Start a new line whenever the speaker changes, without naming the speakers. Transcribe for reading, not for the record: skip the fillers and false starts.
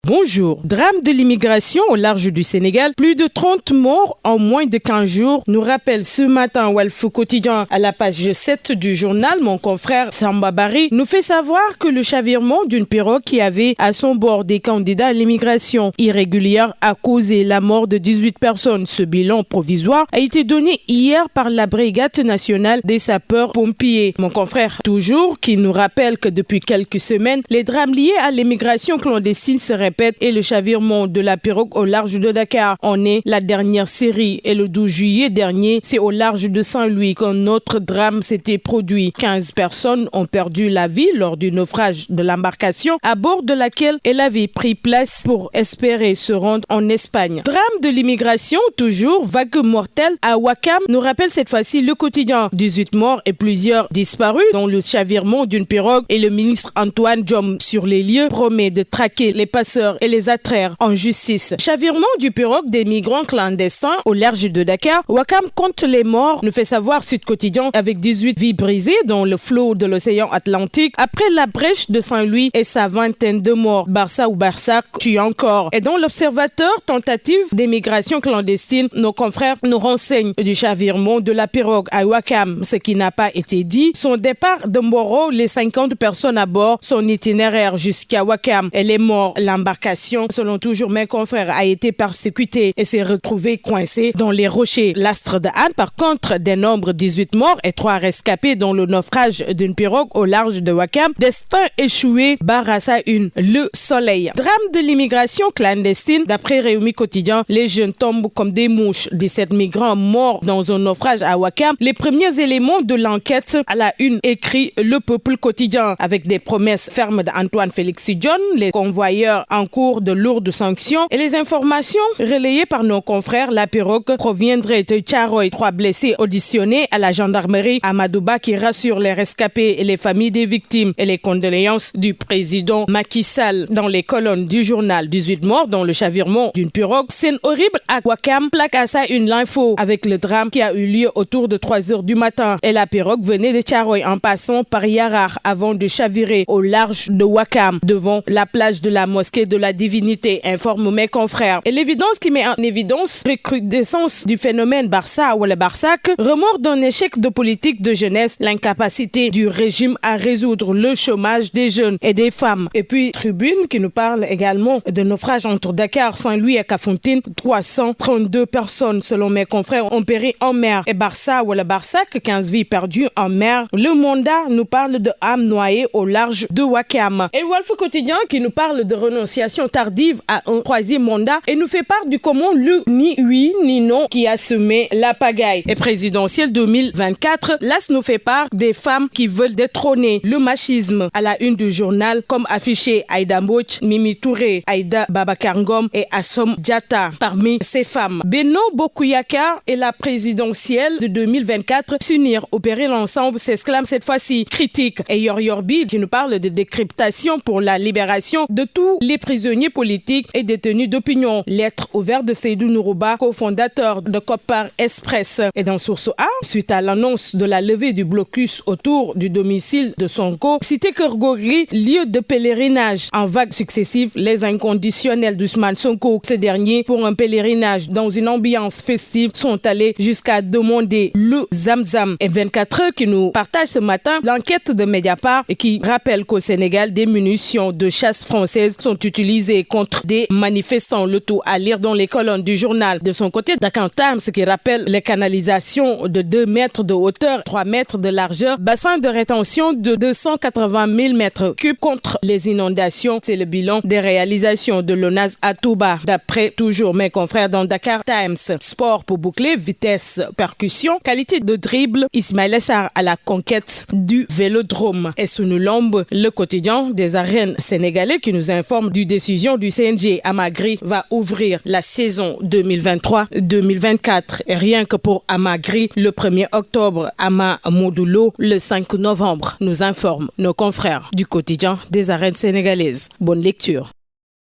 Bonjour. Drame de l'immigration au large du Sénégal. Plus de 30 morts en moins de 15 jours, nous rappelle ce matin Walf Quotidien à la page 7 du journal. Mon confrère Samba Barry nous fait savoir que le chavirement d'une pirogue qui avait à son bord des candidats à l'immigration irrégulière a causé la mort de 18 personnes. Ce bilan provisoire a été donné hier par la Brigade nationale des sapeurs-pompiers. Mon confrère toujours qui nous rappelle que depuis quelques semaines, les drames liés à l'immigration clandestine se répètent et le chavirement de la pirogue au large de Dakar en est la dernière série. Et le 12 juillet dernier, c'est au large de Saint-Louis qu'un autre drame s'était produit. 15 personnes ont perdu la vie lors du naufrage de l'embarcation à bord de laquelle elle avait pris place pour espérer se rendre en Espagne. Drame de l'immigration, toujours vague mortelle à Ouakam, nous rappelle cette fois-ci le quotidien. 18 morts et plusieurs disparus dans le chavirement d'une pirogue et le ministre Antoine Diome sur les lieux promet de traquer les passeurs et les attraire en justice. Chavirement du pirogue des migrants clandestins au large de Dakar. Ouakam compte les morts, nous fait savoir Sud Quotidien, avec 18 vies brisées dans le flot de l'océan Atlantique après la brèche de Saint-Louis et sa vingtaine de morts. Barça ou Barsac tue encore. Et dans l'Observateur, tentative d'émigration clandestine, nos confrères nous renseignent du chavirement de la pirogue à Ouakam. Ce qui n'a pas été dit, son départ de Mboro, les 50 personnes à bord, son itinéraire jusqu'à Ouakam et les morts. L'embarcation, selon toujours mes confrères, a été persécutée et s'est retrouvée coincée dans les rochers. L'Astre de Anne, par contre, dénombre 18 morts et 3 rescapés dans le naufrage d'une pirogue au large de Ouakam. Destin échoué, Barassa 1, le soleil. Drame de l'immigration clandestine. D'après Réumi Quotidien, les jeunes tombent comme des mouches. 17 migrants morts dans un naufrage à Ouakam. Les premiers éléments de l'enquête à la une, écrit Le Peuple Quotidien, avec des promesses fermes d'Antoine Félix John, les convoyeurs en cours de lourdes sanctions et les informations relayées par nos confrères. La pirogue proviendrait de Thiaroye. 3 blessés auditionnés à la gendarmerie. Amadouba qui rassure les rescapés et les familles des victimes et les condoléances du président Macky Sall. Dans les colonnes du journal, 18 morts dans le chavirement d'une pirogue. Scène horrible à Ouakam, plaque à ça une info avec le drame qui a eu lieu autour de 3 heures du matin. Et la pirogue venait de Thiaroye en passant par Yarar avant de chavirer au large de Ouakam devant la plage de la mosquée de la divinité, informe mes confrères. Et l'évidence qui met en évidence recrudescence du phénomène Barça ou le Barsac, remords d'un échec de politique de jeunesse, l'incapacité du régime à résoudre le chômage des jeunes et des femmes. Et puis Tribune qui nous parle également de naufrage entre Dakar, Saint-Louis et Kafountine. 332 personnes selon mes confrères ont péri en mer. Et Barça ou le Barsac, 15 vies perdues en mer. Le Mandat nous parle de âmes noyées au large de Ouakam. Et Walf Quotidien qui nous parle de renonciation tardive à un 3e mandat et nous fait part du comment le ni oui ni non qui a semé la pagaille. Et présidentielle 2024, l'AS nous fait part des femmes qui veulent détrôner le machisme à la une du journal, comme affiché Aïda Mbouch, Mimi Touré, Aïda Babacar Ngom et Assom Diatta. Parmi ces femmes, Beno Bokuyakar et la présidentielle de 2024 s'unir au péril ensemble, s'exclame cette fois-ci critique. Et Yorbi qui nous parle de décryptation pour la libération de tous les prisonniers politiques et détenus d'opinion. Lettre ouverte de Seydou Nourouba, cofondateur de Copar Express. Et dans Source A, suite à l'annonce de la levée du blocus autour du domicile de Sonko, cité Kergogri, lieu de pèlerinage. En vagues successives, les inconditionnels d'Ousmane Sonko, ce dernier, pour un pèlerinage dans une ambiance festive, sont allés jusqu'à demander le Zamzam. Et 24 heures qui nous partage ce matin l'enquête de Mediapart et qui rappelle qu'au Sénégal, des munitions de chasse françaises sont utilisées contre des manifestants. Le tout à lire dans les colonnes du journal. De son côté, Dakar Times qui rappelle les canalisations de 2 mètres de hauteur, 3 mètres de largeur, bassin de rétention de 280 000 mètres cubes contre les inondations. C'est le bilan des réalisations de l'ONAS à Touba. D'après toujours mes confrères dans Dakar Times. Sport pour boucler, vitesse, percussion, qualité de dribble, Ismaël Sarr à la conquête du vélodrome. Et sous nous l'ombre, le quotidien des arènes sénégalais qui nous informe du décision du CNG. Amagri va ouvrir la saison 2023-2024. Et rien que pour Amagri, le 1er octobre, Ama Modulo, le 5 novembre, nous informent nos confrères du quotidien des arènes sénégalaises. Bonne lecture.